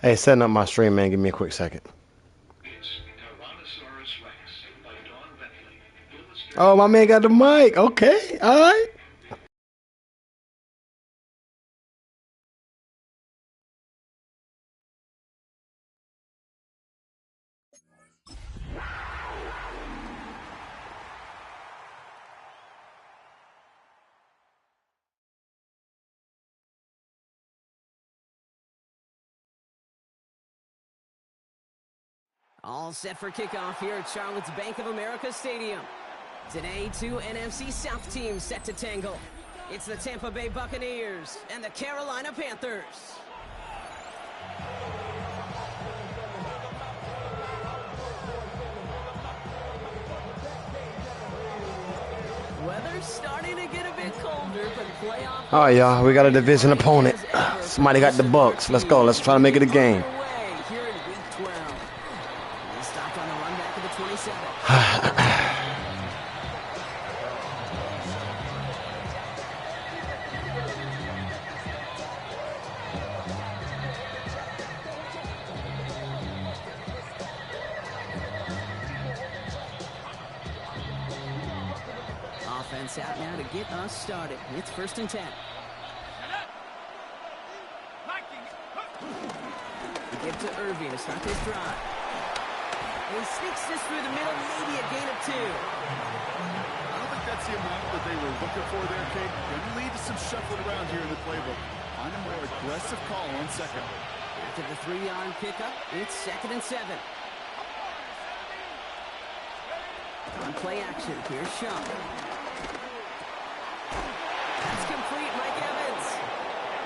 Hey, setting up my stream, man. Give me a quick second. Oh, my man got the mic. Okay, all right. All set for kickoff here at Charlotte's Bank of America Stadium. Today, two NFC South teams set to tangle. It's the Tampa Bay Buccaneers and the Carolina Panthers. Weather's starting to get a bit colder, but playoff... All right, y'all. We got a division opponent. Somebody got the Bucks. Let's go. Let's try to make it a game. Here in week 12. They stopped on the run back of the 27. Offense out now to get us started. It's 1st and 10. We give to Irving to start this drive. And he sneaks this through the middle, maybe a gain of 2. I don't think that's the amount that they were looking for there, Kate. Going to lead to some shuffling around here in the playbook. Find a more aggressive call on second. After the 3-yard pickup, it's 2nd and 7. On play action, here's Shaw. That's complete, Mike Evans.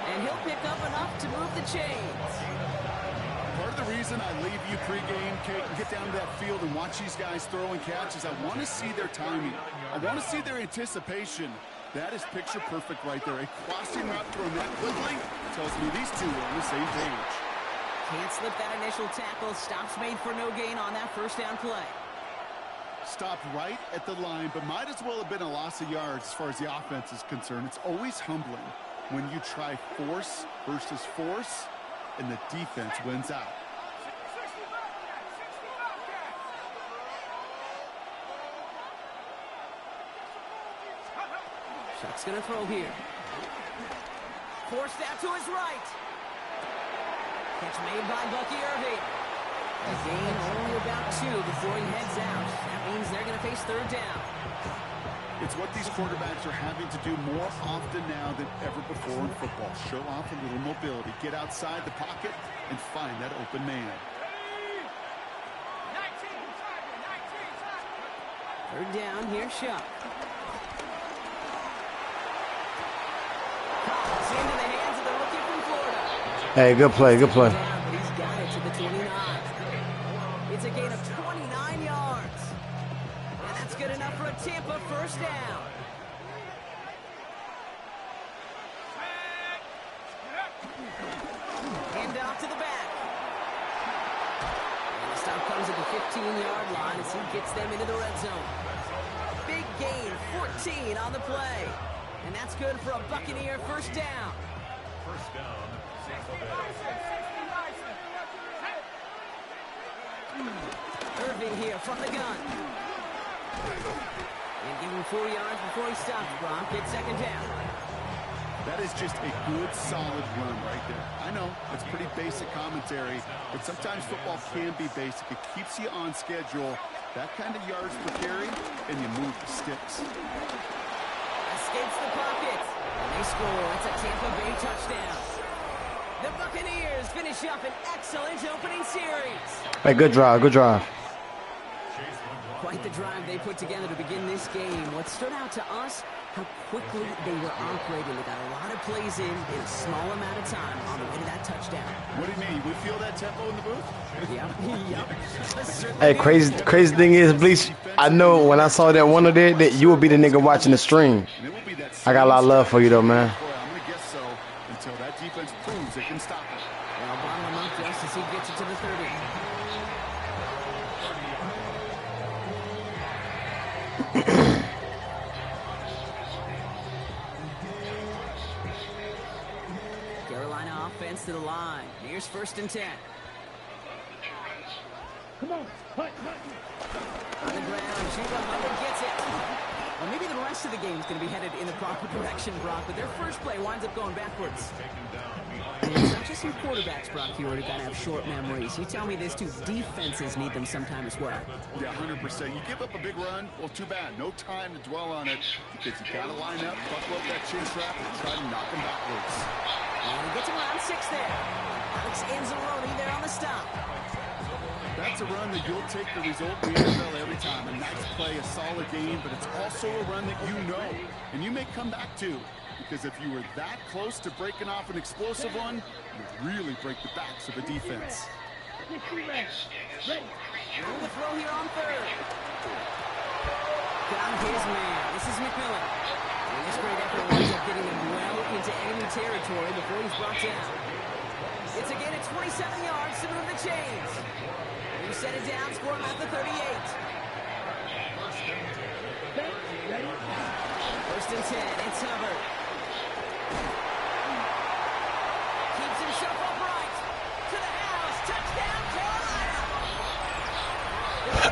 And he'll pick up enough to move the chains. Part of the reason I leave you pregame, Kate, and get down to that field and watch these guys throw and catch is I want to see their timing. I want to see their anticipation. That is picture perfect right there. A crossing route thrown that quickly tells me these two are on the same page. Can't slip that initial tackle. Stops made for no gain on that 1st down play. Stopped right at the line, but might as well have been a loss of yards as far as the offense is concerned. It's always humbling when you try force versus force, and the defense wins out. Chuck's going to throw here. Forced out to his right. Catch made by Bucky Irving. A gain only about 2 before he heads out. That means they're going to face 3rd down. It's what these quarterbacks are having to do more often now than ever before in football. Show off a little mobility. Get outside the pocket and find that open man. 3rd down, here's Shuck. Collins into the hands of the rookie from Florida. Hey, good play. Good play. He's got it to the 29. It's a gain of 29 yards. And that's good enough for a Tampa 1st down. Hand off to the back. And the stop comes at the 15-yard line as he gets them into the red zone. Big gain, 14 on the play. And that's good for a Buccaneer 1st down. Irving here from the gun. And give him 4 yards before he stops. Brock gets 2nd down. That is just a good, solid run right there. I know, it's pretty basic commentary, but sometimes football can be basic. It keeps you on schedule. That kind of yards per carry, and you move the sticks. Escapes the pocket. And they score. It's a Tampa Bay touchdown. The Buccaneers finish up an excellent opening series. Hey, good drive. Good drive. Quite the drive they put together to begin this game. What stood out to us, how quickly they were operating. They got a lot of plays in a small amount of time on the way to that touchdown. What do you mean? We feel that tempo in the booth? Yep. Hey, crazy thing is, Bleach, I know when I saw that one of that you would be the nigga watching the stream. I got a lot of love for you, though, man. I'm going to guess so until that defense proves it can stop it. Well, bottle him up just as he gets it to the 30. Carolina offense to the line. Here's 1st and 10. Come on. Hut. On the ground, Chuba Hubbard gets it. Well, maybe the rest of the game is going to be headed in the proper direction, Brock, but their first play winds up going backwards. And it's not just some quarterbacks, Brock, you already got to have short memories. You tell me this too, defenses need them sometime as well. Yeah, 100%. You give up a big run, well, too bad. No time to dwell on it because you got to line up, buckle up that chin strap, and try to knock them backwards. And he gets him around 6 there. Alex Anzalone there on the stop. That's a run that you'll take the result in the NFL every time. A nice play, a solid game, but it's also a run that you know and you may come back to. Because if you were that close to breaking off an explosive one, you really break the backs of a defense. On the throw here on 3rd. Got his man. This is McMillan. And this great effort winds up getting him well into enemy territory before he's brought down. It's a gain of 27 yards to move the chains. You set it down, score him at the 38. 1st and 10, it's Hubbard. Keeps himself upright. To the house, touchdown, Carolina.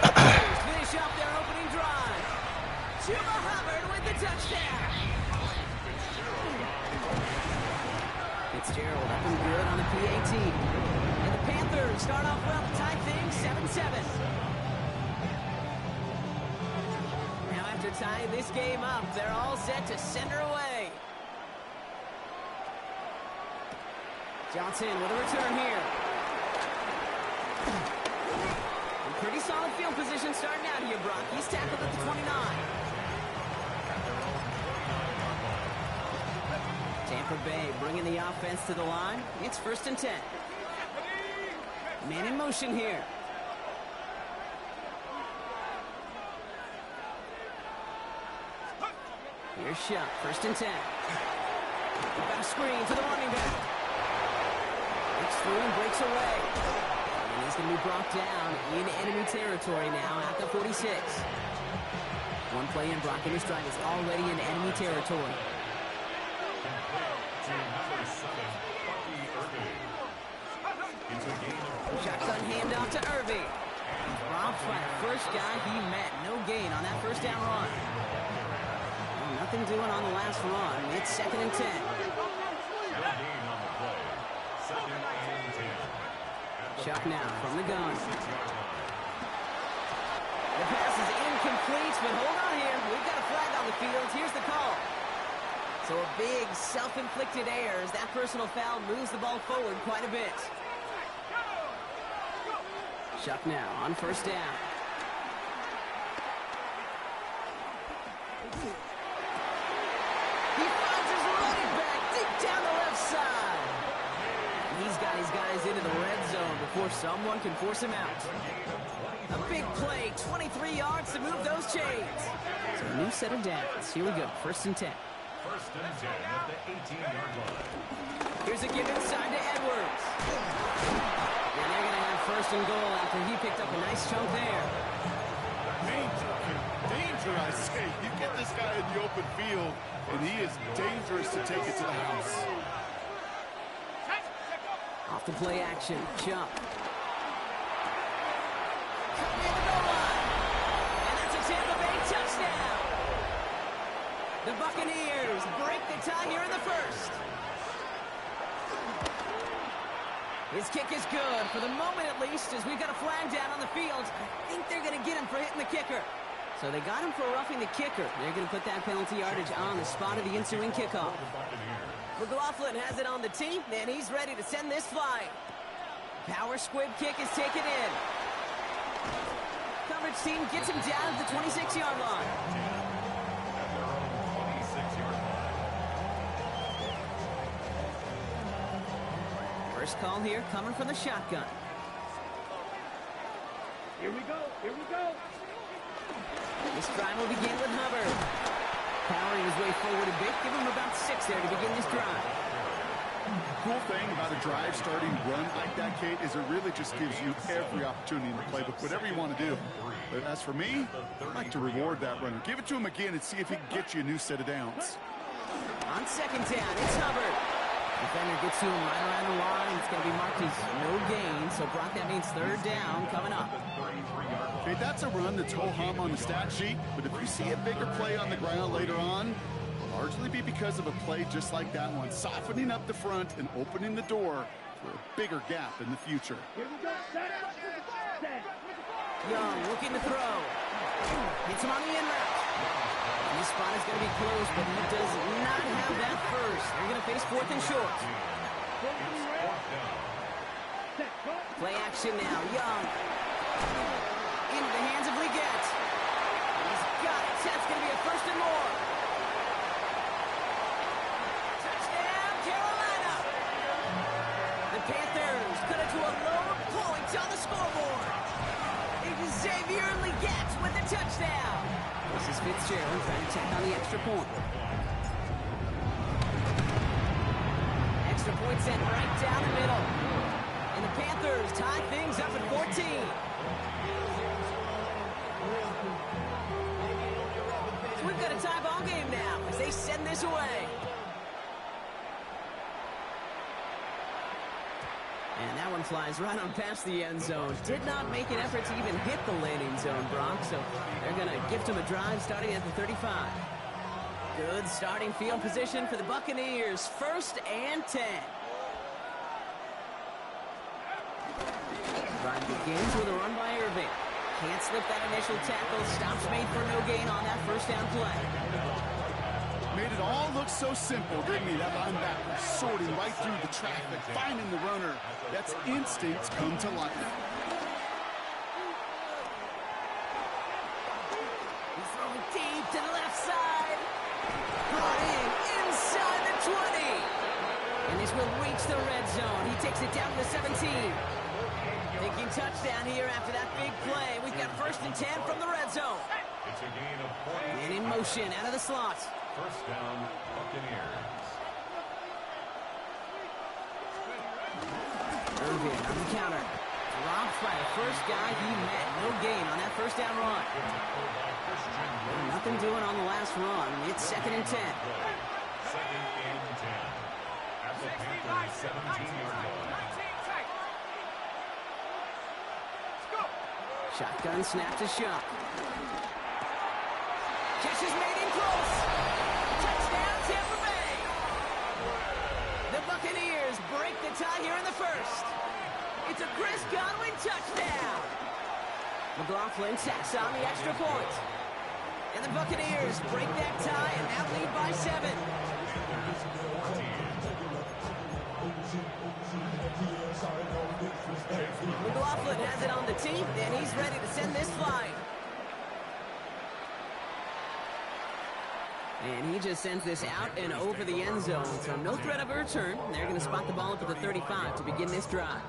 The Panthers finish up their opening drive. Chuba Hubbard with the touchdown. Fitzgerald up and good on the PAT. And the Panthers start off well to tie things 7-7. Now after tying this game up, they're all set to send her away. Johnson with a return here. And pretty solid field position starting out here, Brock. He's tackled at the 29. Tampa Bay bringing the offense to the line. It's 1st and 10. Man in motion here. Here's shot. 1st and 10. Got a screen to the running back. Breaks through and breaks away. And he's going to be brought down in enemy territory now at the 46. One play in, Brock, and this drive is already in enemy territory. Shotgun handoff to Irving. Dropped by the first guy he met. No gain on that 1st down run. Well, nothing doing on the last run. It's 2nd and 10. Chuck now from the gun. The pass is incomplete, but hold on here. We've got a flag on the field. Here's the call. So a big self-inflicted error as that personal foul moves the ball forward quite a bit. Chuck now on 1st down. He finds his running back deep down the left side. And he's got his guys into the red zone before someone can force him out. A big play, 23 yards to move those chains. So a new set of downs. Here we go, 1st and 10. 1st and 10 at the 18-yard line. Here's a give inside to Edwards. And they're going to have 1st and goal after he picked up a nice chunk there. Danger, I say. You get this guy in the open field, and he is dangerous to take it to the house. Off the play action, Chuck. Cut near the goal line. And that's a Tampa Bay touchdown. The Buccaneers break the tie here in the 1st. His kick is good, for the moment at least, as we've got a flag down on the field. I think they're going to get him for hitting the kicker. So they got him for roughing the kicker. They're going to put that penalty yardage on the spot of the ensuing kickoff. McLaughlin has it on the tee, and he's ready to send this flying. Power squib kick is taken in. Coverage team gets him down at the 26-yard line. First call here coming from the shotgun. Here we go. Here we go. This drive will begin with Hubbard. Powering his way forward a bit. Give him about 6 there to begin this drive. Cool thing about a drive starting run like that, Kate, is it really just gives you every opportunity in the playbook, whatever you want to do. But as for me, I'd like to reward that runner. Give it to him again and see if he can get you a new set of downs. On 2nd down, it's Hubbard. Defender gets to him right around the line. It's going to be marked as no gain. So, Brock, that means third down coming up. Okay, that's a run that's ho-hum on the stat sheet, but if you see a bigger play on the ground later on, it'll largely be because of a play just like that one, softening up the front and opening the door for a bigger gap in the future. Young looking to throw. Hits him on the in route. And this spot is going to be close, but he does not have that first. They're going to face fourth and short. Play action now. Young. Into the hands of Leggett. He's got it. That's going to be a first and more. Touchdown, Carolina. The Panthers cut it to a low point on the scoreboard. Xavier Leggett with the touchdown. This is Fitzgerald trying to tack on the extra point. Extra point sent right down the middle. And the Panthers tie things up at 14. So we've got a tie ball game now as they send this away. And that one flies right on past the end zone. Did not make an effort to even hit the landing zone, Brock. So they're going to gift him a drive starting at the 35. Good starting field position for the Buccaneers. First and 10. Drive begins with a run by Irving. Can't slip that initial tackle. Stops made for no gain on that first down play. Made it all look so simple, didn't he? That linebacker sorting right through the traffic, finding the runner. That's instincts come to life. He's throwing deep to the left side. Brought in inside the 20. And this will reach the red zone. He takes it down to the 17. Thinking touchdown here after that big play. We've got first and 10 from the red zone. It's a gain of 4. And in motion out of the slot. First down, Buccaneers. Irvin on the counter. Dropped by the first guy he met. No gain on that first down run. Nothing doing on the last run. It's second and 10. Second and 10. At the Panthers' 17-yard line. Shotgun snap to Shock. Catch is made in close. Touchdown, Tampa Bay. The Buccaneers break the tie here in the first. It's a Chris Godwin touchdown. McLaughlin sacks on the extra point. And the Buccaneers break that tie and now lead by 7. McLaughlin has it on the team, and he's ready to send this flying. And he just sends this out and over the end zone, so no threat of a return. They're going to spot the ball up at the 35 to begin this drive.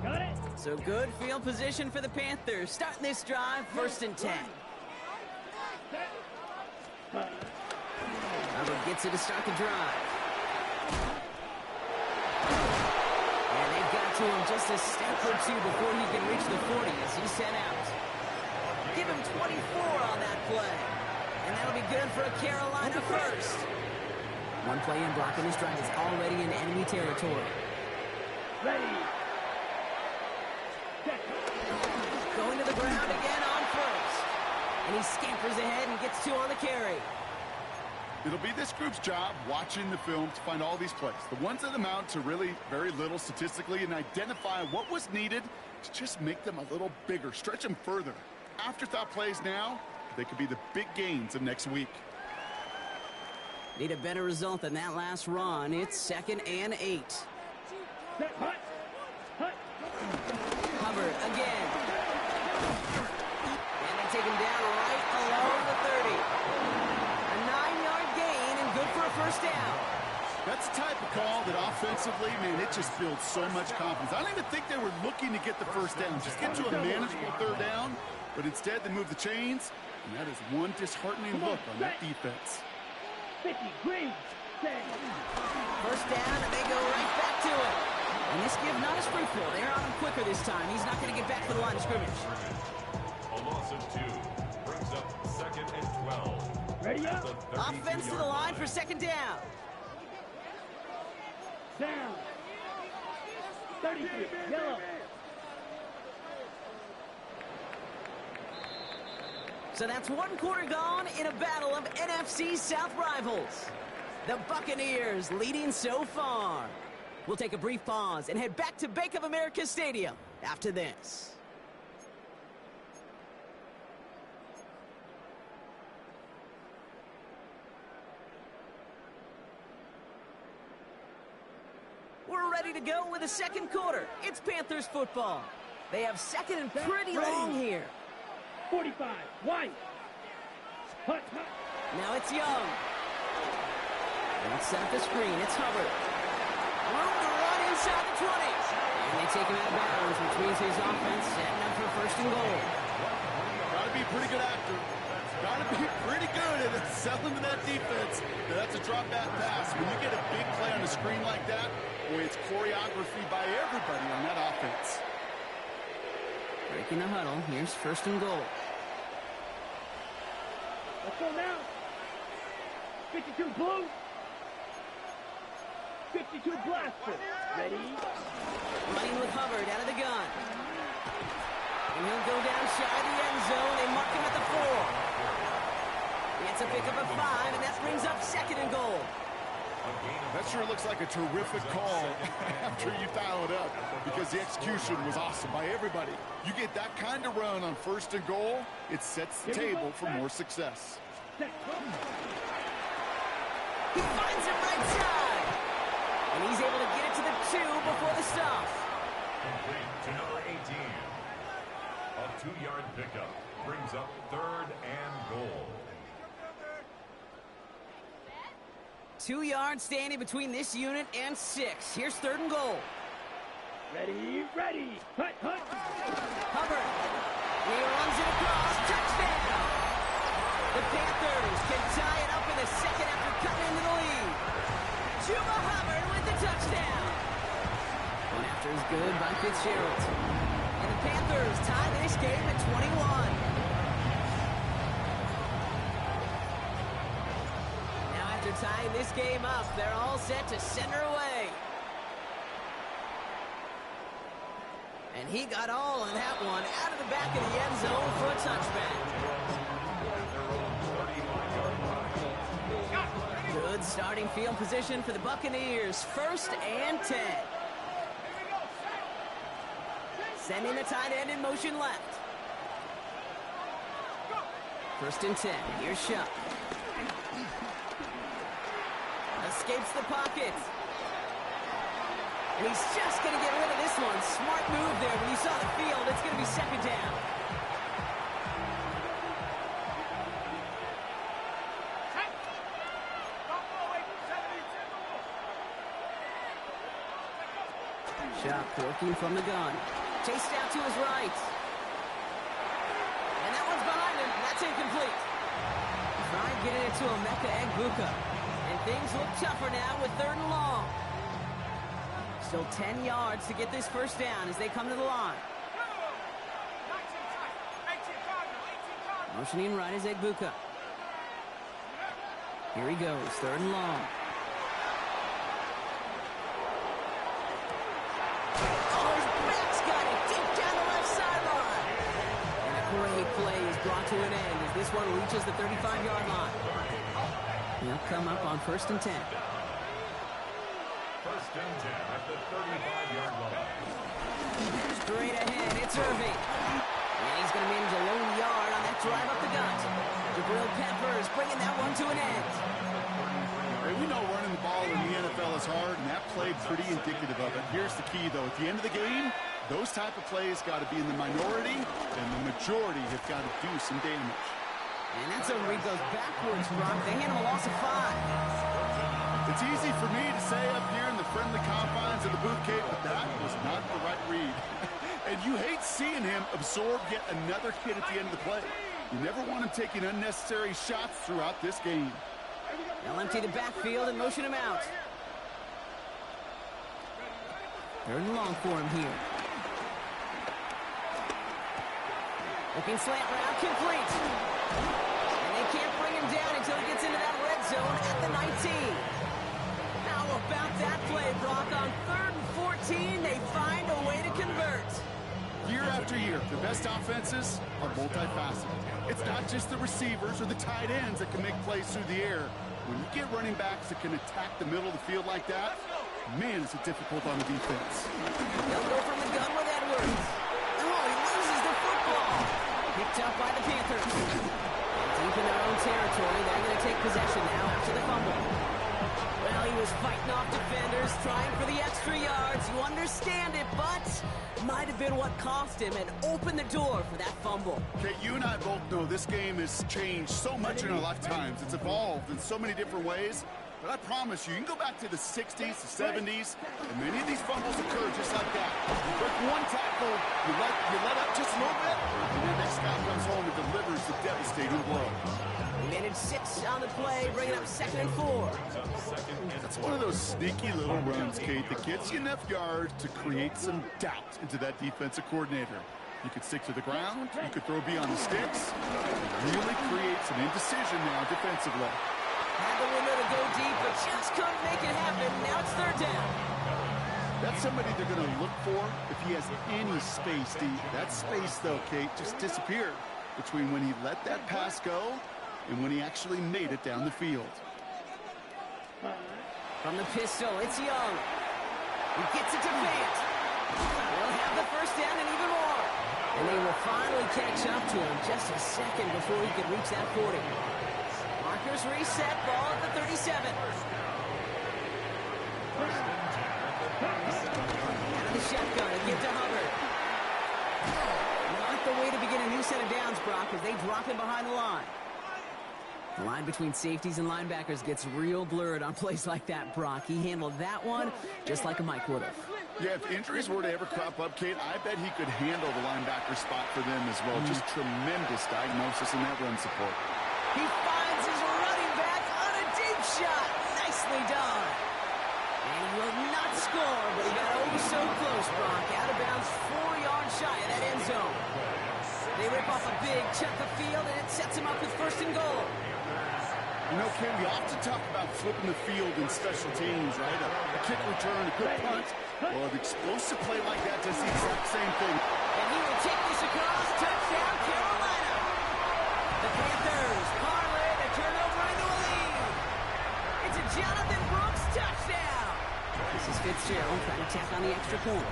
Got it. So good field position for the Panthers. Starting this drive, first and 10. Hubbard gets it to start the drive. And they've got to him just a step or two before he can reach the 40 as he's sent out. Give him 24 on that play. And that'll be good for a Carolina first. One play in blocking this drive is already in enemy territory. Ready. Going to the ground again on first. And he scampers ahead and gets 2 on the carry. It'll be this group's job watching the film to find all these plays. The ones that amount to really very little statistically and identify what was needed to just make them a little bigger, stretch them further. Afterthought plays now, they could be the big gains of next week. Need a better result than that last run. It's second and 8. Hubbard again. And they take him down right along the 30. A 9-yard gain and good for a first down. That's the type of call that offensively, man, it just builds so much confidence. I don't even think they were looking to get the first down, just get to a manageable third down, but instead they move the chains, and that is one disheartening look on that defense. 50, green, First down, and they go right back to it. And this give not as fruitful. They're on him quicker this time. He's not going to get back to the line of scrimmage. A loss of 2 brings up second and 12. Ready At up. the 32-yard Offense to the line for second down. Down. 33. Yellow. So that's one quarter gone in a battle of NFC South rivals. The Buccaneers leading so far. We'll take a brief pause and head back to Bank of America Stadium after this. We're ready to go with the second quarter. It's Panthers football. They have second and pretty long here. 45. White. Hut, hut. Now it's Young. Let's set up the screen. It's Hubbard. Room to run inside the 20. And they take him out of bounds, which means his offense setting up for first and goal. Got to be a pretty good actor. Got to be pretty good at selling to that defense. Now, that's a drop back pass. When you get a big play on the screen like that, boy, it's choreography by everybody on that offense. Breaking the huddle. Here's first and goal. Let's go now. 52 blue. 52 blaster. Ready? Running with Hubbard out of the gun. And he'll go down shy of the end zone. They mark him at the 4. It's a pickup of 5, and that brings up second and goal. That sure looks like a terrific call after you dial it up, because the execution was awesome by everybody. You get that kind of run on first and goal, it sets the table for more success. He finds him right side. And he's able to get it to the 2 before the stop. complete to number 18. A 2-yard pickup brings up third and goal. 2 yards standing between this unit and 6. Here's third and goal. Ready, ready. Hut, hut. Hubbard. He runs it across. Touchdown. The Panthers can tie it up in the second after cutting into the lead. Chuba Hubbard with the touchdown. One after is good by Fitzgerald. And the Panthers tie this game at 21. Tying this game up, they're all set to send her away. And he got all of that one out of the back of the end zone for a touchback. Good starting field position for the Buccaneers. First and 10. Sending the tight end in motion left. First and 10. Here's Shuck. Escapes the pocket. And he's just going to get rid of this one. Smart move there. When you saw the field, it's going to be second down. Shuck working from the gun. Chased out to his right. And that one's behind him. That's incomplete. Tried getting it to Emeka Egbuka. And things look tougher now with third and long. Still 10 yards to get this first down as they come to the line. Motioning right is Egbuka. Here he goes, third and long. Oh, his back's got it deep down the left sideline. And a great play is brought to an end as this one reaches the 35-yard line. He'll come up on first and 10. First and 10 at the 35-yard line. Straight ahead, it's Irving. And he's going to manage a lone yard on that drive up the gut. Jabril Peppers bringing that one to an end. Hey, we know running the ball in the NFL is hard, and that play pretty indicative of it. Here's the key, though. At the end of the game, those type of plays got to be in the minority, and the majority have got to do some damage. And that's over he goes backwards, Brock. They hand him a loss of 5. It's easy for me to say up here in the friendly confines of the boot cave, but that was not the right read. And you hate seeing him absorb yet another hit at the end of the play. You never want him taking unnecessary shots throughout this game. They'll empty the backfield and motion him out. Third and long for him here. Looking slant route, complete. And defenses are multifaceted. It's not just the receivers or the tight ends that can make plays through the air. When you get running backs that can attack the middle of the field like that, man, is it difficult on the defense. They'll go from the gun with Edwards. Oh, he loses the football. Picked up by the Panthers. Deep in their own territory, they're going to take possession now after the fumble. Well, he was fighting off defenders, trying for the extra yards. You understand it, but might have been what cost him and opened the door for that fumble. Okay, you and I both know this game has changed so much in our lifetimes. It's evolved in so many different ways. But I promise you can go back to the 60s, the 70s, and many of these fumbles occur just like that. You break one tackle, you let up just a little bit, and the next guy comes home and delivers the devastating blow. Managed 6 on the play, bringing up 2nd and 4. That's one of those sneaky little runs, Kate, that gets you enough yards to create some doubt into that defensive coordinator. You could stick to the ground, you could throw beyond the sticks. It really creates an indecision now defensively. Had the window to go deep, but just couldn't make it happen. Now it's 3rd down. That's somebody they're going to look for if he has any space deep. That space, though, Kate, just disappeared between when he let that pass go and when he actually made it down the field. From the pistol, it's Young. He gets it to Fant. They'll have the 1st down and even more. And they will finally catch up to him just a second before he could reach that 40. Markers reset, ball at the 37. Out of the shotgun, a give to Hubbard. Not the way to begin a new set of downs, Brock, as they drop him behind the line. The line between safeties and linebackers gets real blurred on plays like that, Brock. He handled that one just like a Mike would have. Yeah, if injuries were to ever crop up, Kate, I bet he could handle the linebacker spot for them as well. Just tremendous diagnosis in that run support. He finds his running back on a deep shot. Nicely done. And he will not score, but he got oh so close, Brock. Out of bounds 4 yards shy of that end zone. They rip off a big chunk of field, and it sets him up with 1st and goal. You know, Ken, we often talk about flipping the field in special teams, right? A kick return, a good punt. Well, an explosive play like that does the exact same thing. And he will take this across. Touchdown, Carolina. The Panthers parlay the turnover into a lead. It's a Jonathan Brooks touchdown. This is Fitzgerald trying to tack on the extra point.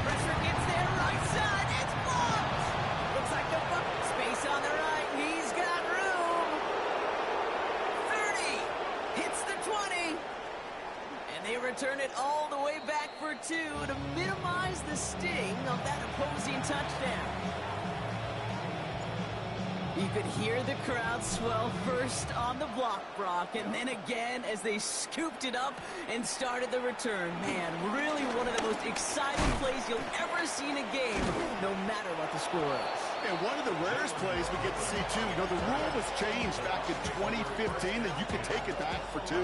Pressure gets there, right side. It's blocked. Looks like the bucket space on the right. He's got room. 30. Hits the 20. And they return it all the way back for 2 to minimize the sting of that opposing touchdown. You could hear the crowd swell first on the block, Brock, and then again as they scooped it up and started the return. Man, really one of the most exciting plays you'll ever see in a game, no matter what the score is. And one of the rarest plays we get to see, too. You know, the rule was changed back in 2015 that you could take it back for 2.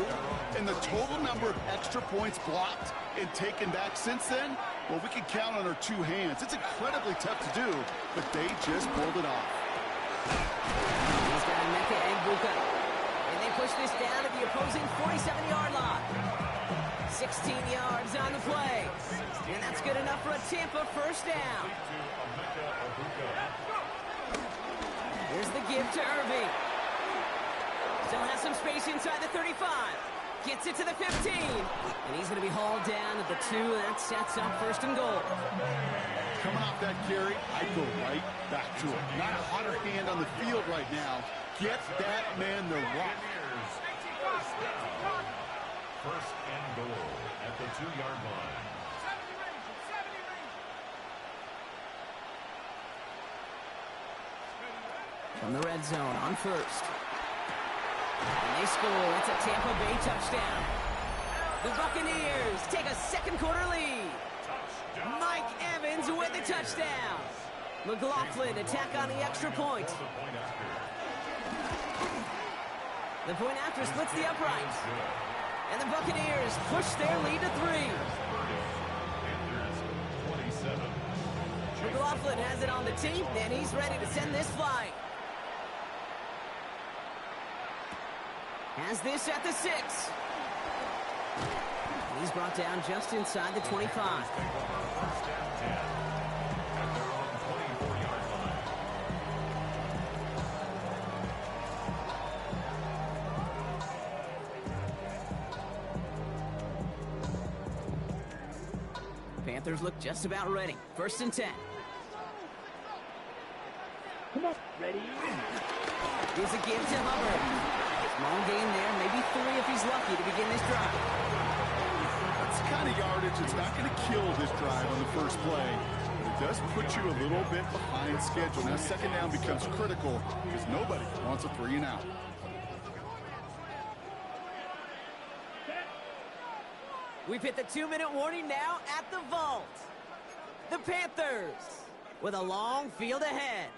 And the total number of extra points blocked and taken back since then, well, we can count on our 2 hands. It's incredibly tough to do, but they just pulled it off. He's got Mecca and Buka. And they push this down at the opposing 47-yard line. 16 yards on the play. And that's good enough for a Tampa 1st down. Here's the give to Irving. Still has some space inside the 35. Gets it to the 15. And he's going to be hauled down at the 2. And that sets up 1st and goal. Coming off that carry, I go right back to it. Not a hotter hand on the field right now. Get that man the rock. 1st and goal at the 2-yard line. From the red zone on 1st. And they score. It's a Tampa Bay touchdown. The Buccaneers take a 2nd quarter lead. Mike Evans with the touchdown. McLaughlin attack on the extra point. The point after splits the uprights. And the Buccaneers push their lead to 3. McLaughlin has it on the tee, and he's ready to send this flight. Has this at the 6. He's brought down just inside the 25. Panthers look just about ready. 1st and 10. Come on. Ready? Here's a give to Hubbard. Small gain there, maybe 3 if he's lucky to begin this drive. That's the kind of yardage that's not going to kill this drive on the first play. But it does put you a little bit behind schedule. Now 2nd down becomes critical because nobody wants a 3 and out. We've hit the 2-minute warning now at the vault. The Panthers with a long field ahead.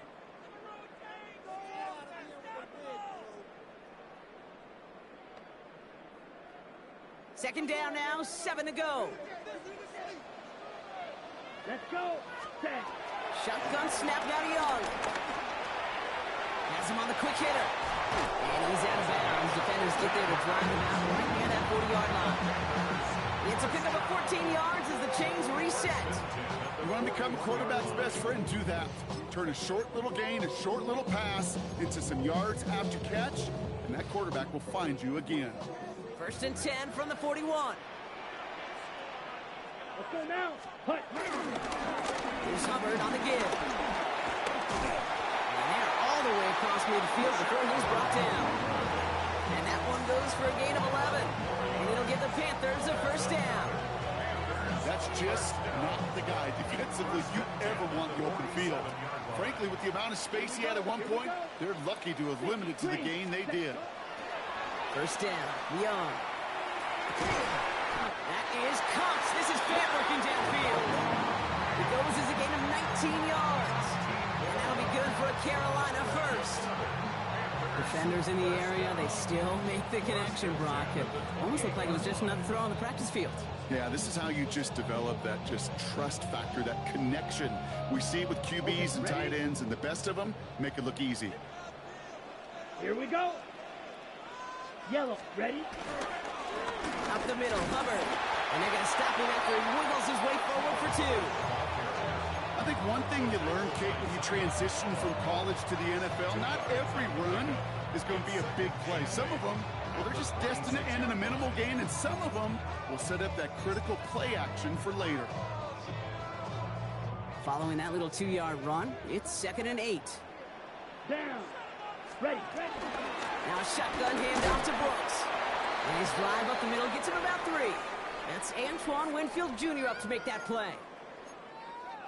Second down now, 7 to go. Let's go. 10. Shotgun snap now to Young. Has him on the quick hitter. And he's out of bounds. Defenders get there to drive him out right near that 40-yard line. It's a pickup of 14 yards as the chains reset. You want to become a quarterback's best friend, do that. Turn a short little gain, a short little pass into some yards after catch, and that quarterback will find you again. 1st and 10 from the 41. Let's go now. Hut. Here's Hubbard on the give. And they're all the way across midfield before he's brought down. And that one goes for a gain of 11. And it'll give the Panthers a 1st down. That's just not the guy defensively you ever want the open field. Frankly, with the amount of space he had at one point, they're lucky to have limited to the gain they did. 1st down, Young. That is Cox. This is Fant working downfield. It goes as a gain of 19 yards. And that'll be good for a Carolina 1st. Defenders in the area, they still make the connection, Brock. It almost looked like it was just another throw on the practice field. Yeah, this is how you just develop that just trust factor, that connection. We see it with QBs and tight ends, and the best of them make it look easy. Here we go. Yellow. Ready? Up the middle, Hubbard. And they're going to stop him after he wiggles his way forward for 2. I think one thing you learn, Kate, when you transition from college to the NFL, not every run is going to be a big play. Some of them, well, they're just destined to end in a minimal gain, and some of them will set up that critical play action for later. Following that little 2-yard run, it's 2nd and 8. Down. Ready. Ready. Now a shotgun handoff to Brooks. And his drive up the middle gets him about 3. That's Antoine Winfield Jr. up to make that play.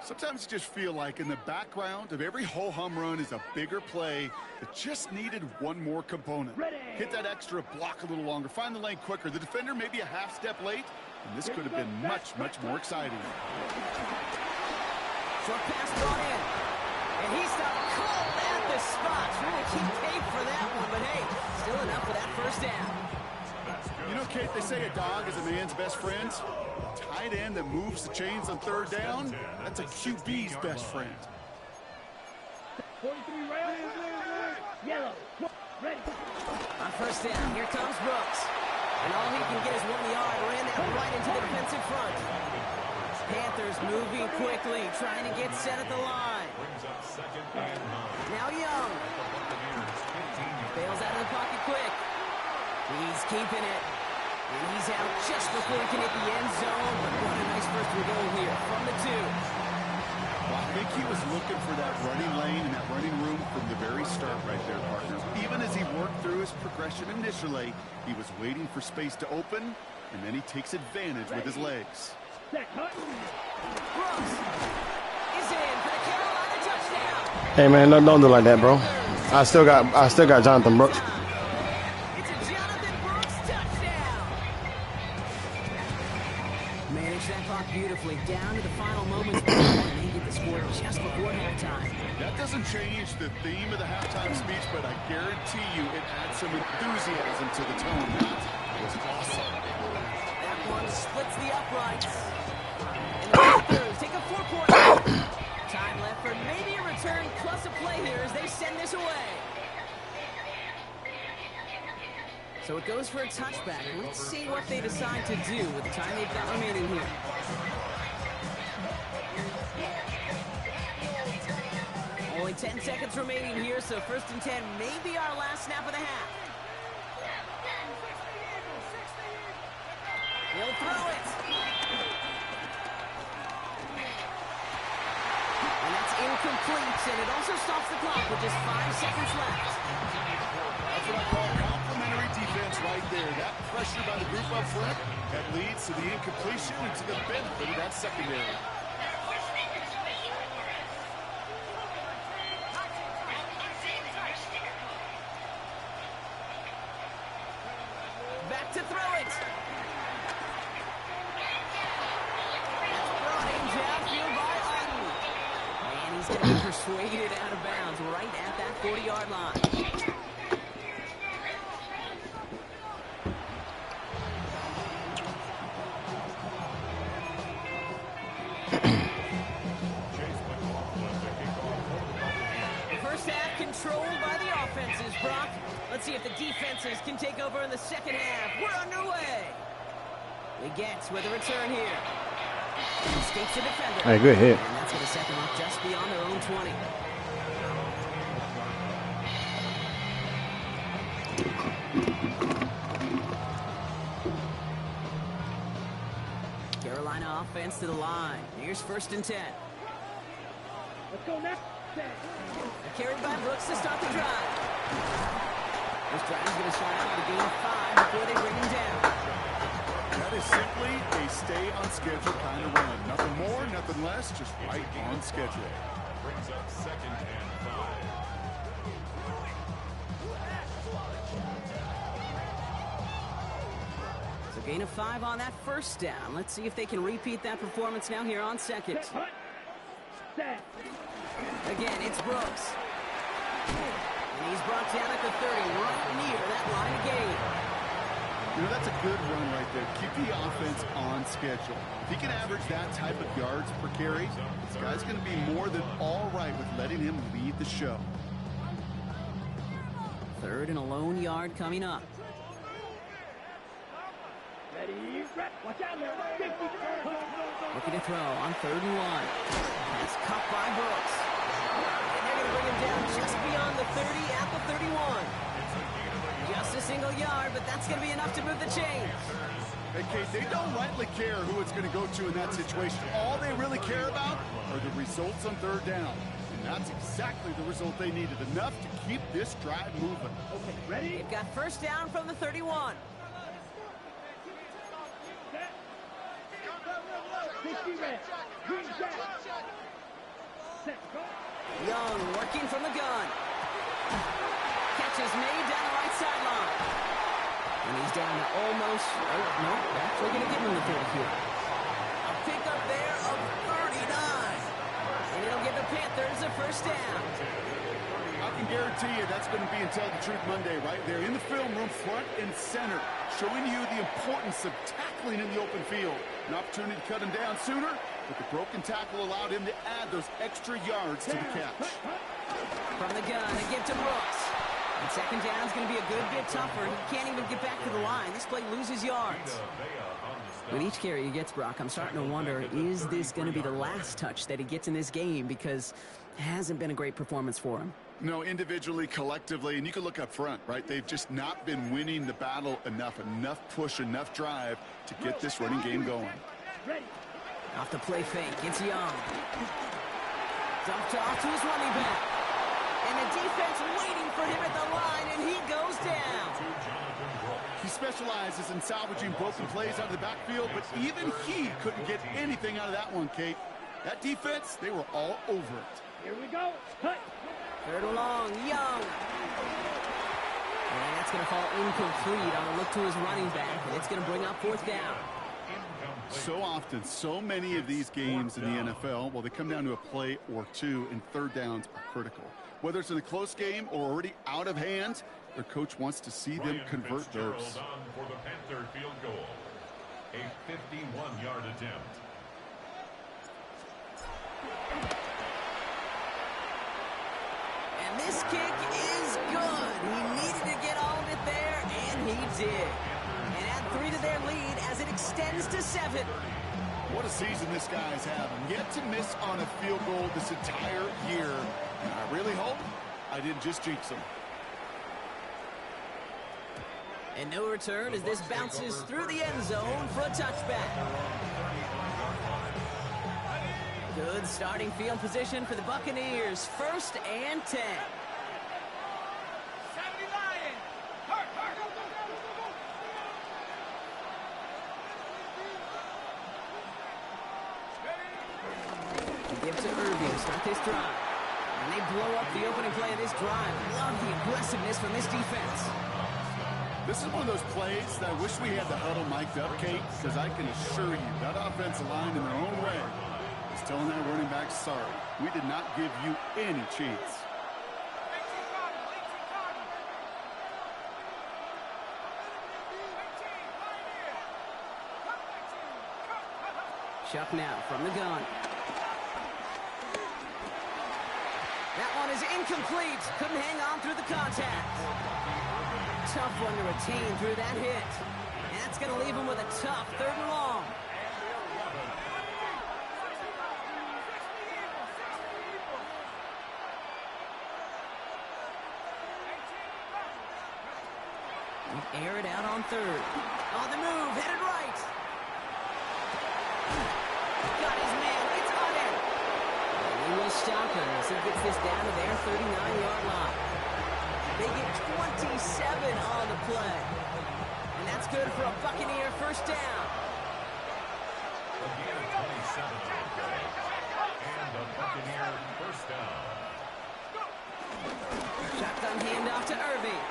Sometimes you just feel like in the background of every ho-hum run is a bigger play that just needed one more component. Ready. Hit that extra block a little longer, find the lane quicker. The defender may be a half step late, and this could have been much, much more exciting. Short pass brought in. And he stopped cold at the spot. Trying to keep pace for that one, but hey, still enough for that 1st down. You know, Kate, they say a dog is a man's best friend. A tight end that moves the chains on 3rd down, that's a QB's best friend. 43 rail. Yellow. Ready. On 1st down, here comes Brooks. And all he can get is 1 yard. Ran that right into the defensive front. Panthers moving quickly, trying to get set at the line. Now Young. Bails out of the pocket quick. He's keeping it. And he's out just before he can hit the end zone. But what a nice 1st and goal here from the 2. Well, I think he was looking for that running lane and that running room from the very start right there, partner. Even as he worked through his progression initially, he was waiting for space to open, and then he takes advantage with his legs. Brooks is in for the Carolina touchdown. Hey man, don't do like that, bro. I still got Jonathan Brooks. It's a Jonathan Brooks touchdown. Managed that clock beautifully down to the final moments. And they get the score just before halftime. That doesn't change the theme of the halftime speech, but I guarantee you it adds some enthusiasm to the tone. That was awesome. That one splits the uprights. And the Panthers take a 4-point lead. Time left for maybe a return plus a play here as they send this away. So it goes for a touchback. Let's see what they decide to do with the time they've got remaining here. Only 10 seconds remaining here, so 1st and 10 may be our last snap of the half. He'll throw it. completes, and it also stops the clock with just 5 seconds left. That's what I call complimentary defense right there. That pressure by the group up front, that leads to the incompletion and to the benefit of that secondary. Back to throw it. That's brought in downfield by Iden. And he's going to be persuaded out of bounds right at that 40-yard line. First half controlled by the offenses, Brock. Let's see if the defenses can take over in the second half. We're underway. They get with a return here. He escapes the defender. Hey, good hit. And that's going to set them up just beyond their own 20. Carolina offense to the line. Here's 1st and 10. Let's go next. Carried by Brooks to start the drive. This drive is going to start out with a gain of 5 before they bring him down. That is simply a stay on schedule kind of run. Nothing more, nothing less, just right on schedule. Brings up 2nd and 5. So gain of 5 on that 1st down. Let's see if they can repeat that performance now here on 2nd. Set. Again, it's Brooks. And he's brought down at the 30, right near that line of gain. You know, that's a good run right there. Keep the offense on schedule. If he can average that type of yards per carry, this guy's going to be more than all right with letting him lead the show. 3rd and a lone yard coming up. Ready, watch out there. 50. Looking to throw on 3rd and 1. It's cut by Brooks. And they're going to bring him down just beyond the 30 at the 31. Just a single yard, but that's going to be enough to move the chains. Hey, Kate, they don't rightly care who it's going to go to in that situation. All they really care about are the results on 3rd down. And that's exactly the result they needed. Enough to keep this drive moving. Okay, ready? They've got 1st down from the 31. 60 red. Green jack. Set, go. Young working from the gun. Catch is made down the right sideline. And he's down to almost, no, actually going to give him the 30 here. A pickup there of 39. And it'll give the Panthers a 1st down. I can guarantee you that's going to be in Tell the Truth Monday right there in the film room, front and center, showing you the importance of tackling in the open field. An opportunity to cut him down sooner, but the broken tackle allowed him to add those extra yards to the catch. From the gun, they give to Brooks. And 2nd down is going to be a good bit tougher. He can't even get back to the line. This play loses yards. With each carry he gets, Brock, I'm starting to wonder, is this going to be the last touch that he gets in this game? Because it hasn't been a great performance for him. No, individually, collectively, and you can look up front, right? They've just not been winning the battle enough push, enough drive to get this running game going. Ready. Off the play fake, it's Young. Dumped off to his running back. And the defense waiting for him at the line, and he goes down. He specializes in salvaging broken plays out of the backfield, but even he couldn't get anything out of that one, Kate. That defense, they were all over it. Here we go. Cut. 3rd and long, Young. And that's going to fall incomplete on a look to his running back, and it's going to bring up 4th down. So often, so many of these games in the NFL, well, they come down to a play or two, and 3rd downs are critical. Whether it's in a close game or already out of hand, their coach wants to see them convert those. On for the Panther field goal. A 51-yard attempt. And this kick is good. He needed to get all of it there, and he did. And add 3 to their lead as it extends to 7. What a season this guy's having. Yet to miss on a field goal this entire year. And I really hope I didn't just jinx him. And no return as this bounces through the end zone for a touchback. Good starting field position for the Buccaneers. 1st and 10. 70 Lions. Hurt, hurt. Go, go, go, go, go. Give to Irving to start this drive. And they blow up the opening play of this drive. Love the aggressiveness from this defense. This is one of those plays that I wish we had the huddle mic'd up, Kate, because I can assure you that offensive line in their own way is telling that running back, sorry, we did not give you any chance. Chuck now from the gun. That one is incomplete. Couldn't hang on through the contact. Tough one to retain through that hit. And that's going to leave him with a tough 3rd and long. Air it out on 3rd. On the move, headed right. Got his man, it's on it. And he will stop him as he gets this down to their 39-yard line. They get 27 on the play. And that's good for a Buccaneer 1st down. Again, 27 on the play. And a Buccaneer 1st down. Shotgun handoff to Irving.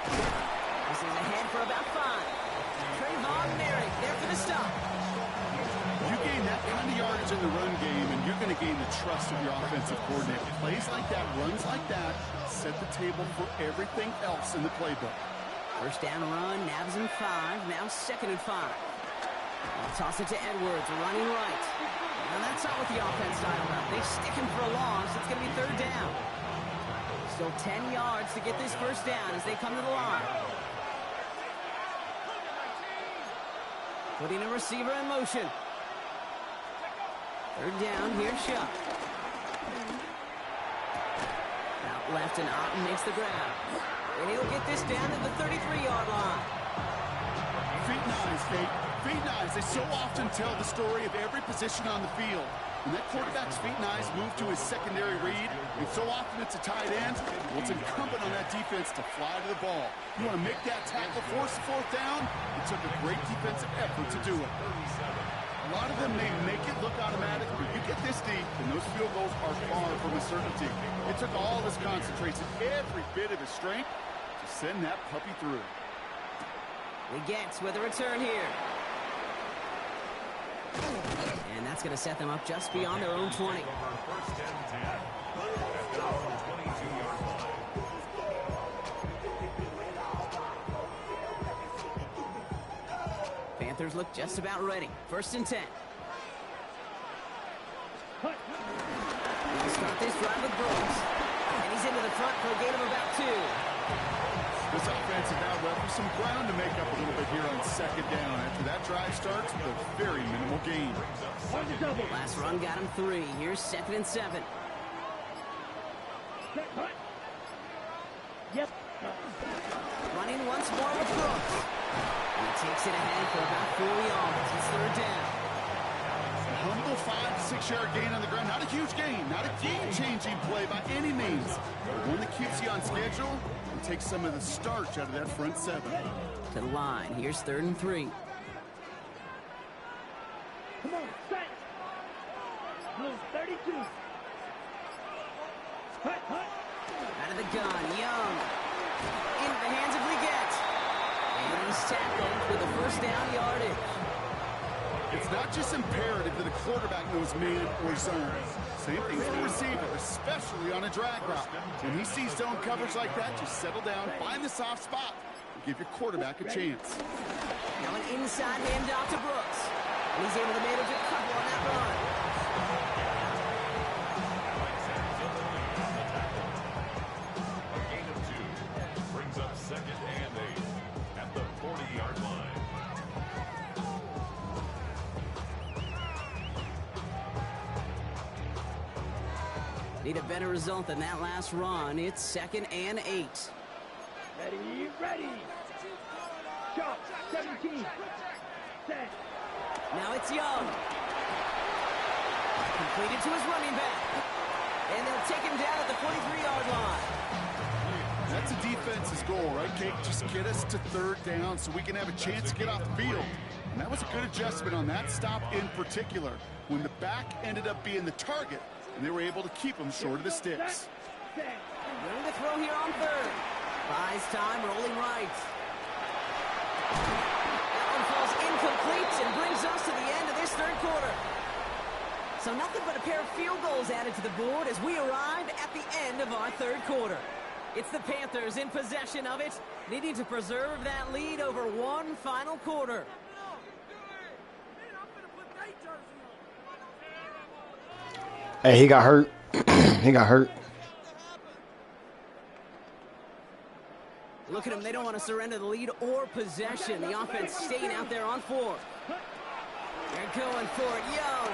This is ahead for about 5. Trayvon Merrick there for the stop. You gain that kind of yardage in the run game, and you're going to gain the trust of your offensive coordinator. Plays like that, runs like that, set the table for everything else in the playbook. 1st down run, nabs him 5, now 2nd and 5. I'll toss it to Edwards, running right. Now that's not what the offense thought about. They stick him for a loss. It's going to be 3rd down. Still 10 yards to get this 1st down as they come to the line. Putting a receiver in motion. 3rd down, here's Shuck. Out left and Otten makes the grab. And he'll get this down to the 33-yard line. Feet and eyes, Kate. Feet and eyes. They so often tell the story of every position on the field. When that quarterback's feet and eyes move to his secondary read, and so often it's a tight end, well, it's incumbent on that defense to fly to the ball. You want to make that tackle, force the 4th down? It took a great defensive effort to do it. A lot of them may make it look automatic, but you get this deep, and those field goals are far from a certainty. It took all his concentration, every bit of his strength, to send that puppy through. He gets with a return here. And that's going to set them up just beyond their own 20. 1st and 10. At their own 22-yard line. Panthers look just about ready. 1st and 10. He'll start this drive with Brooks. And he's into the front for a gain of about 2. This offense is now left with some ground to make up a little bit here on 2nd down. After that drive starts with a very minimal gain. Last run got him 3. Here's 2nd and 7. Yep. Running once more with Brooks. And he takes it ahead for about 4 yards. It's 3rd down. A humble 5 to 6 yard gain on the ground. Not a huge gain. Not a game-changing play by any means. But one that keeps you on schedule and takes some of the starch out of that front 7. To the line. Here's 3rd and 3. Come on, set. Blue 32. Hut, hut. Out of the gun. Young. Into the hands of Leggett. And he's tackled for the 1st down yardage. It's not just imperative that a quarterback knows man or zone. Same thing for the receiver, especially on a drag route. When he sees zone coverage like that, just settle down, find the soft spot, and give your quarterback a chance. Now an inside handoff to Brooks. And he's able to manage a couple on that run. A gain of 2 brings up 2nd and 8 at the 40-yard line. Need a better result than that last run. It's 2nd and 8. Ready, ready. Shot, 17. Set. Now it's Young. Completed to his running back. And they'll take him down at the 43-yard line. That's a defense's goal, right, Kate? Just get us to third down so we can have a chance to get off the field. And that was a good adjustment on that stop in particular, when the back ended up being the target, and they were able to keep him short of the sticks. Going to throw here on third. Buys time, rolling right. That one falls incomplete and brings us to the end of this third quarter. So nothing but a pair of field goals added to the board as we arrive at the end of our third quarter. It's the Panthers in possession of it, needing to preserve that lead over one final quarter. Hey, he got hurt. He got hurt. Look at them. They don't want to surrender the lead or possession. The offense staying out there on fourth. They're going for it. Young.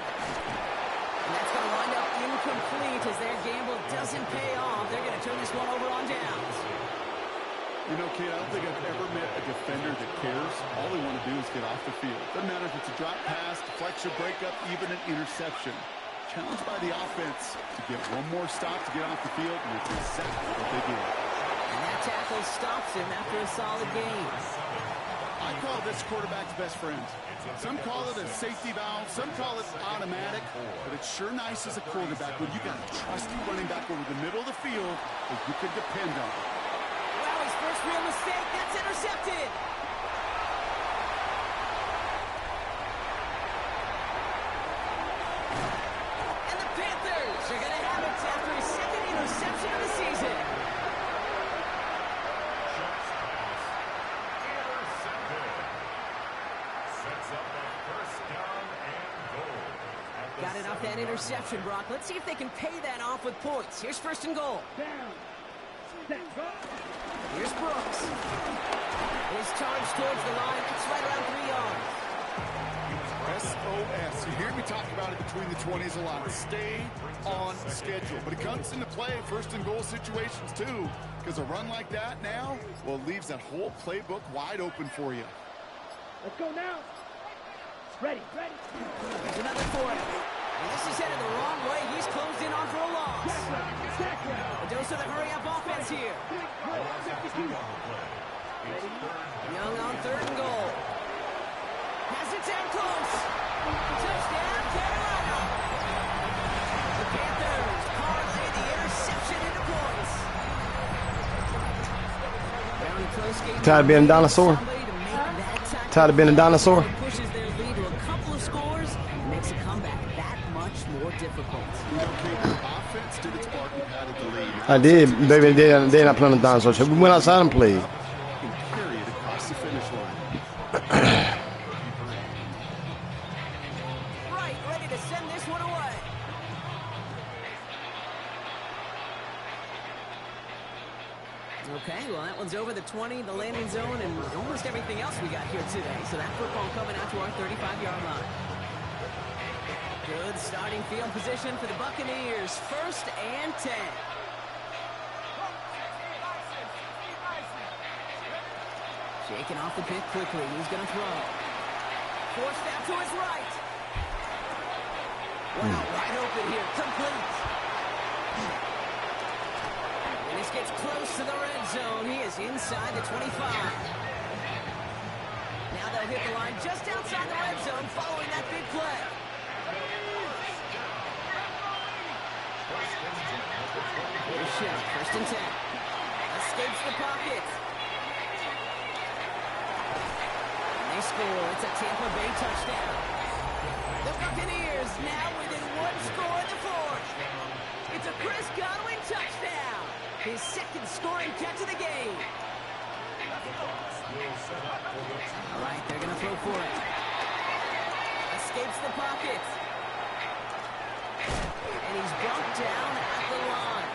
And that's going to wind up incomplete as their gamble doesn't pay off. They're going to turn this one over on downs. You know, Kate, I don't think I've ever met a defender that cares. All they want to do is get off the field. Doesn't matter if it's a drop pass, deflection, breakup, even an interception. Challenged by the offense to get one more stop to get off the field, and it's exactly what they did. And that tackle stops him after a solid gain. I call this quarterback's best friend. Some call it a safety valve, some call it automatic, but it's sure nice as a quarterback when you got a trusty running back over the middle of the field that you can depend on. Well, his first real mistake, that's intercepted. And the Panthers are going to have it after his second interception of the season. Got it off that interception, Brock. Let's see if they can pay that off with points. Here's first and goal. Here's Brooks. His charge towards the line. That's right around 3 yards. SOS. You hear me talk about it between the 20s a lot. Stay on schedule. But it comes into play first and goal situations too. Because a run like that now, well, leaves that whole playbook wide open for you. Let's go now. Ready. There's another for him. And this is headed the wrong way. He's closed in on for a loss. A dose of the hurry-up offense here. Young on third and goal. Has it down close. Touchdown, Carolina. The Panthers parlay the interception into points. Very close game. Tired of being a dinosaur? Tired of being a dinosaur? Pushes their lead to a couple of scores and makes a comeback that much more difficult. Offense did its part and padded the lead. I did, baby. They're not playing the dinosaur show. We went outside and played. And carry it across the finish line. Right, ready to send this one away. Okay, well, that one's over the 20, the landing zone, and almost everything else we got here today. So that football coming out to our 35-yard line. Good starting field position for the Buccaneers. First and 10. Shaking off the pick quickly. He's going to throw. Forced out to his right. Wow, wide open here. Complete. And this gets close to the red zone. He is inside the 25. Now they'll hit the line just outside the red zone following that big play. Here's Shell, first and 10. Escapes the pocket. And they score. It's a Tampa Bay touchdown. The Buccaneers now within one score in the fourth. It's a Chris Godwin touchdown. His second scoring catch of the game. All right, they're going to throw for it. Escapes the pocket. And he's brought down at the line.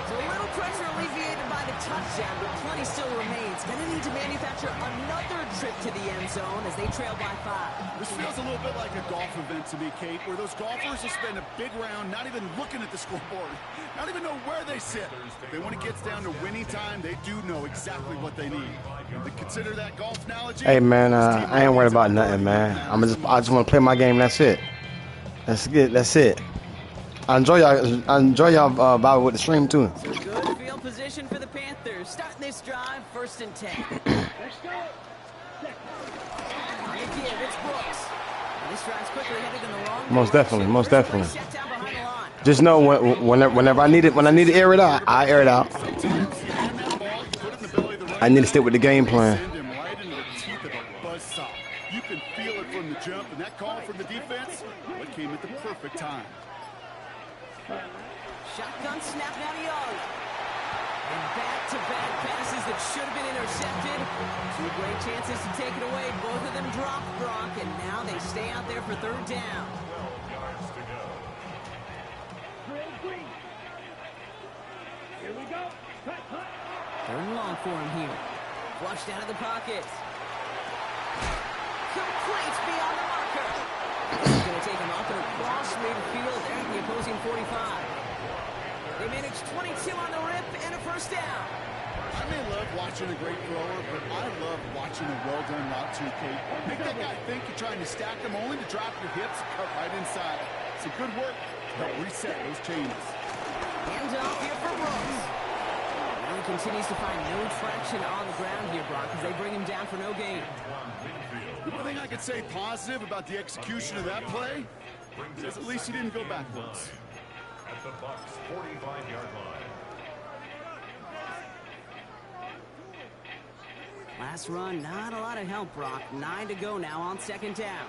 So a little pressure alleviated by the touchdown, but plenty still remains. Going to need to manufacture another trip to the end zone as they trail by 5. This feels a little bit like a golf event to me, Kate, where those golfers will spend a big round not even looking at the scoreboard, not even know where they sit. Then when it gets down to winning time, they do know exactly what they need. To consider that golf analogy. Hey man, I ain't worried about nothing, man. I just want to play my game. That's it. That's good. That's it. I enjoy y'all vibe with the stream too. Good field position for the Panthers. Starting this drive, 1st and 10. Let's go. On the give, it's Brooks. And this drive's quickly headed in the wrong Most definitely, direction. most First play definitely. set down behind the line. Just know whenever I need it, when I need to air it out, I air it out. I need to stick with the game plan. Send him right into the teeth of a buzzsaw. You can feel it from the jump, and that call from the defense, it came at the perfect time. Shotgun snap now to Young. And back-to-back passes that should have been intercepted. 2 great chances to take it away. Both of them dropped, Brock, and now they stay out there for 3rd down. 12 yards to go. Green. Here we go. Cut. 3rd and long for him here. Flushed out of the pocket. Complete beyond the marker. This is going to take him up and across midfield there at the opposing 45. They managed 22 on the rip and a 1st down. I may love watching a great thrower, but I love watching a well-done route too, Kate. Make that guy think you're trying to stack them only to drop your hips and cut right inside. Some good work to help reset those chains. Hands off here for Brooks. Now he continues to find no traction on the ground here, Brock, as they bring him down for no gain. The one thing I could say positive about the execution of that play is at least he didn't go backwards. At the Bucs' 45-yard line. Last run, not a lot of help, Brock. 9 to go now on 2nd down.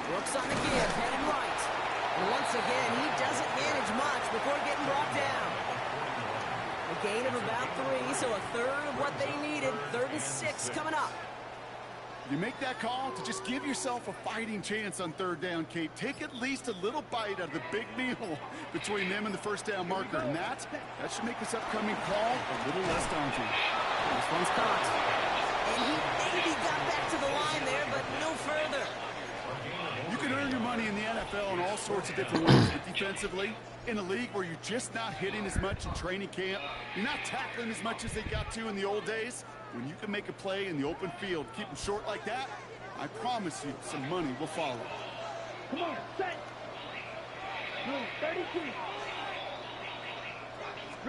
Brooks on the give, headed right. And once again, he doesn't manage much before getting brought down. A gain of about 3, so a 1/3 of what they needed. 3rd and 6 coming up. You make that call to just give yourself a fighting chance on 3rd down, Kate. Take at least a little bite out of the big meal between them and the 1st down marker. And that should make this upcoming call a little less daunting. This one's caught. And he maybe got back to the line there, but no further. You can earn your money in the NFL in all sorts of different ways, but defensively, in a league where you're just not hitting as much in training camp, you're not tackling as much as they got to in the old days, when you can make a play in the open field, keep them short like that, I promise you some money will follow. Come on, set. Move 32.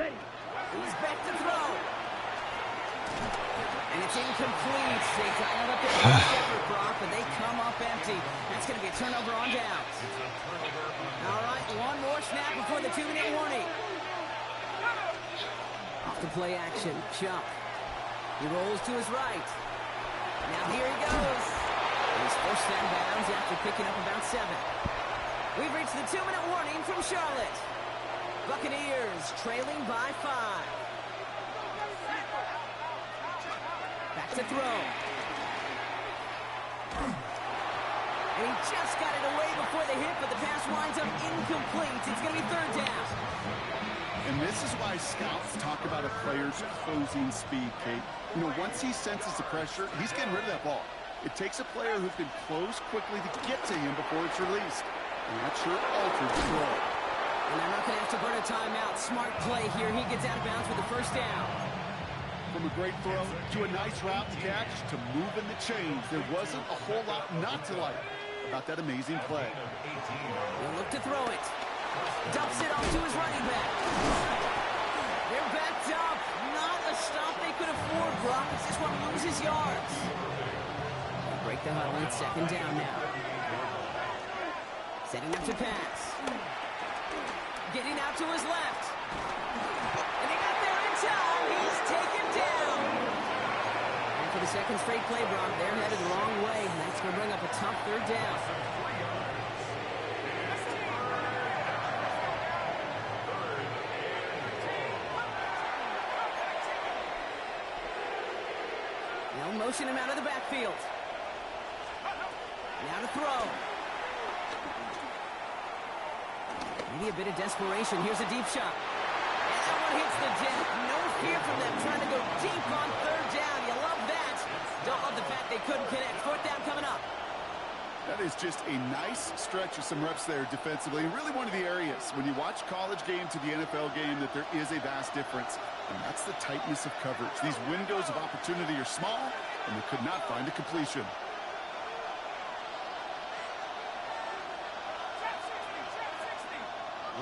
Ready. He's back to throw. And it's incomplete. They dialed up their separate, Brock, but they come up empty. That's going to be a turnover on downs. All right, one more snap before the 2-minute warning. Off the play action, Chuck. He rolls to his right. Now here he goes. He's forced out of bounds after picking up about 7. We've reached the 2-minute warning from Charlotte. Buccaneers trailing by 5. Back to throw. And he just got it away before the hit, but the pass winds up incomplete. It's going to be 3rd down. And this is why scouts talk about a player's closing speed, Kate. You know, once he senses the pressure, he's getting rid of that ball. It takes a player who can close quickly to get to him before it's released. And that sure alters the throw. And they're not going to have to burn a timeout. Smart play here. He gets out of bounds for the 1st down. From a great throw to a nice route to catch to moving the chains, there wasn't a whole lot not to like about that amazing play. He'll look to throw it. Dumps it off to his running back. They're backed up. Not a stop they could afford, Brock. It's this one loses yards. They break the huddle. It's 2nd down now. Setting up to pass. Getting out to his left. And he got there in time. He's taken down. And for the 2nd straight play, Brock, they're headed the wrong way. And that's going to bring up a tough 3rd down. They'll motion him out of the backfield. Now to throw. Maybe a bit of desperation. Here's a deep shot. And that one hits the deck. No fear from them trying to go deep on 3rd down. You love that. Don't love the fact they couldn't connect. 4th down coming up. That is just a nice stretch of some reps there defensively. And really one of the areas, when you watch college game to the NFL game, that there is a vast difference. And that's the tightness of coverage. These windows of opportunity are small, and they could not find a completion.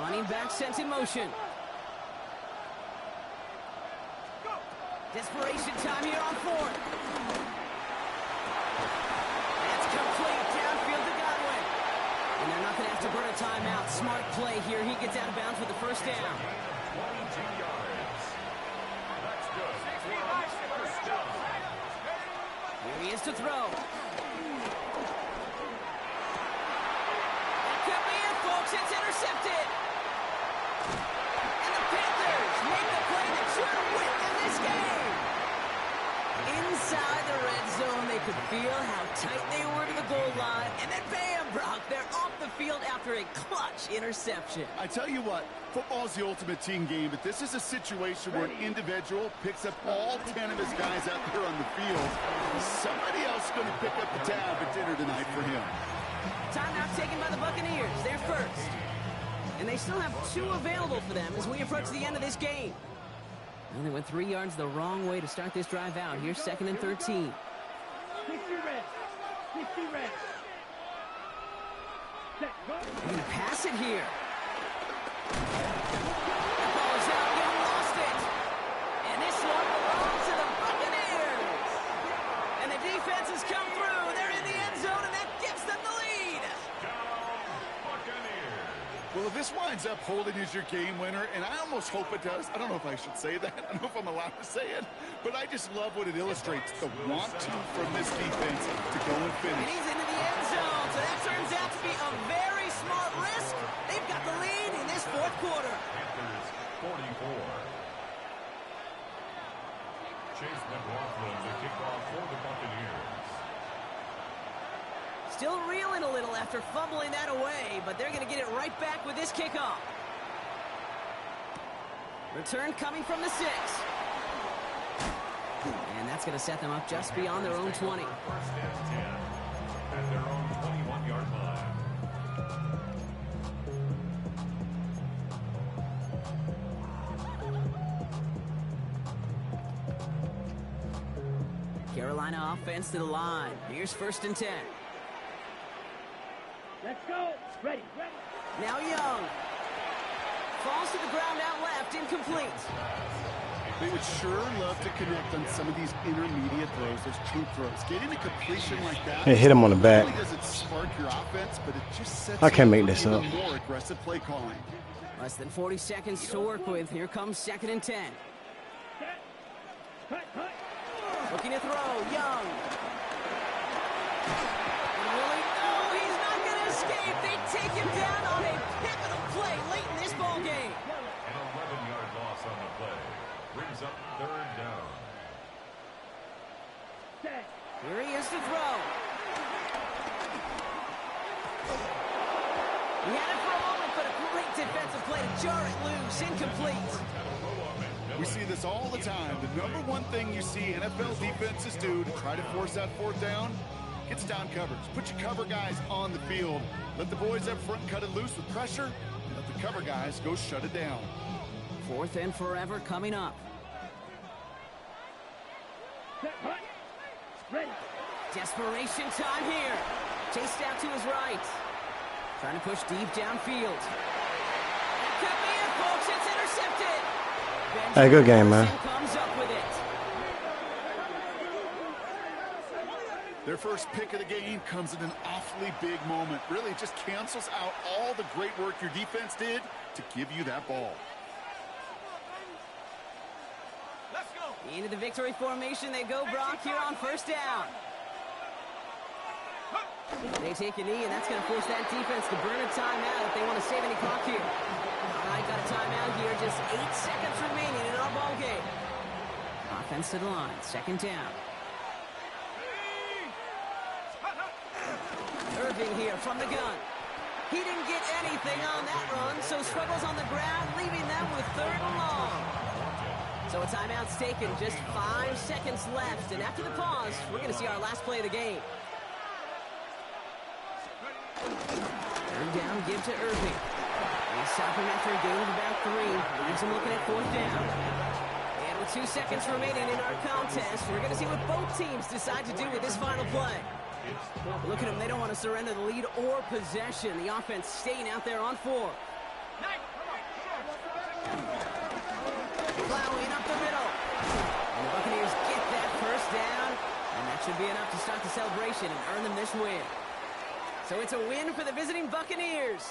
Running back sent in motion. Desperation time here on fourth. That's complete downfield to Godwin. And they're not going to have to burn a timeout. Smart play here. He gets out of bounds with the first down. 22 yards. That's good. First down. Here he is to throw. That could be it, folks. It's intercepted. And the Panthers make the play that should win them this game. Inside the red zone, they could feel how tight they were to the goal line. And then bam, Brock, they're off the field after a clutch interception. I tell you what, football's the ultimate team game, but this is a situation where an individual picks up all 10 of his guys out there on the field. Somebody else is going to pick up the tab at dinner tonight for him. Timeout taken by the Buccaneers. They're first. And they still have 2 available for them as we approach the end of this game. And they went 3 yards the wrong way to start this drive out. Here's 2nd and 13. 60 red. 60 red. Set, go. They're going to pass it here. The ball is out. Young lost it. And this one belongs to the Buccaneers. And the defense has come through. They're in the end zone, and that gives them the lead. Buccaneers. Well, if this winds up holding as your game winner, and I almost hope it does. I don't know if I should say that. I don't know if I'm allowed to say it. But I just love what it illustrates, the want-to from this defense to go and And finish. he's into the end zone, so that turns out to be a very smart risk. They've got the lead in this fourth quarter. Panthers 44. Chase McLaughlin to kick off for the Buccaneers. Still reeling a little after fumbling that away, but they're going to get it right back with this kickoff. Return coming from the 6. And that's going to set them up just beyond their own 20. First and 10 at their own 21-yard line. Carolina offense to the line. Here's 1st and 10. Let's go. Ready. Ready. Now Young. Falls to the ground out left, incomplete. They would sure love to connect on some of these intermediate throws, those troop throws. Getting a completion like that. Hey, hit him on the back. Not only does it spark your offense, but it just sets I can't you make up this for up. even more aggressive play calling. Less than 40 seconds to work with. Here comes 2nd and 10. Set. Cut, cut. Looking to throw, Young. And Willie, oh, he's not going to escape. They take him down on a pivotal play late in this ball game. An 11-yard loss on the play. Brings up 3rd down. Set. Here he is to throw. He had it for a moment, but a great defensive play to jar it loose. Incomplete. We see this all the time. The number one thing you see NFL defenses do to try to force that 4th down, gets down coverage. Put your cover guys on the field. Let the boys up front cut it loose with pressure. And let the cover guys go shut it down. 4th and forever coming up. Set. Cut. Ready. Desperation time here. Chased out to his right. Trying to push deep downfield. That could be it, folks. It's intercepted. Hey, good game, man. Benjamin comes up with it. Their first pick of the game comes in an awfully big moment. Really just cancels out all the great work your defense did to give you that ball. Into the victory formation they go, Brock, here on 1st down. They take a knee, and that's going to force that defense to burn a timeout if they want to save any clock here. All right, got a timeout here. Just 8 seconds remaining in our ball game. Offense to the line. 2nd down. Irving here from the gun. He didn't get anything on that run, so struggles on the ground, leaving them with 3rd and long. So a timeout's taken, just 5 seconds left. And after the pause, we're going to see our last play of the game. 3rd down, give to Irving. They stop him after a gain of about 3. Leaves him looking at 4th down. And with 2 seconds remaining in our contest, we're going to see what both teams decide to do with this final play. Look at them. They don't want to surrender the lead or possession. The offense staying out there on 4. plowing up the middle. And the Buccaneers get that first down, and that should be enough to start the celebration and earn them this win. So it's a win for the visiting Buccaneers.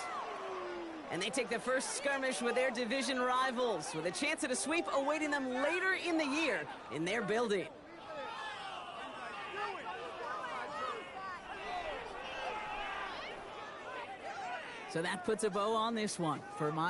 And they take the first skirmish with their division rivals, with a chance at a sweep awaiting them later in the year in their building. So that puts a bow on this one for my